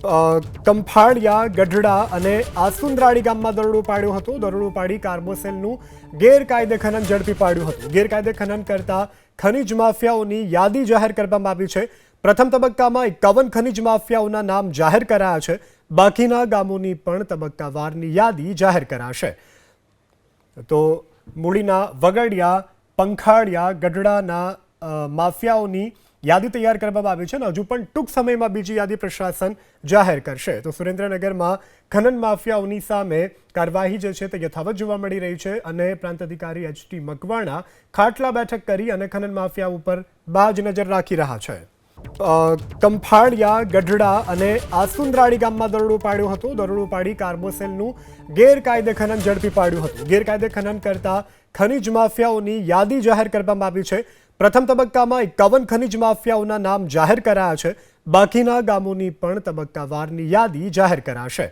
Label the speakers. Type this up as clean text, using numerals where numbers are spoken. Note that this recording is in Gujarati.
Speaker 1: કંફાળિયા, ગઢડા અને આસુંદરાળી ગામમાં દરોડો પાડ્યો હતો. દરોડો પાડી કાર્બોસેલનું ગેરકાયદે ખનન ઝડપી પાડ્યું હતું. ગેરકાયદે ખનન કરતા ખનીજ માફિયાઓની યાદી જાહેર કરવામાં આવી છે. પ્રથમ તબક્કામાં 51 ખનીજ માફિયાઓના નામ જાહેર કરાયા છે. બાકીના ગામોની પણ તબક્કાવારની યાદી જાહેર કરાશે. તો મૂળીના વગડિયા, પંખાળિયા, ગઢડાના માફિયાઓની યાદી તૈયાર કરવામાં આવી છે અને હજુ પણ ટૂંક સમયમાં બીજી યાદી પ્રશાસન જાહેર કરશે. તો સુરેન્દ્રનગરમાં ખનન માફિયાઓની સામે કાર્યવાહી જે છે તે યથાવત જોવા મળી રહી છે અને પ્રાંત અધિકારી એચ.ટી. મકવાણા ખાટલા બેઠક કરી અને ખનન માફિયા ઉપર બાજ નજર રાખી રહ્યા છે. કંફાળિયા, ગઢડા અને આસુંદરાળી ગામમાં દરોડો પાડ્યો હતો. દરોડો પાડી કાર્બોસેલનું ગેરકાયદે ખનન ઝડપી પાડ્યું હતું. ગેરકાયદે ખનન કરતા ખનીજ માફિયાઓની યાદી જાહેર કરવામાં આવી છે. પ્રથમ તબક્કામાં 51 ખનીજ માફિયાઓના નામ જાહેર કરાયા છે. બાકીના ગામોની પણ તબક્કાવારની યાદી જાહેર કરાશે.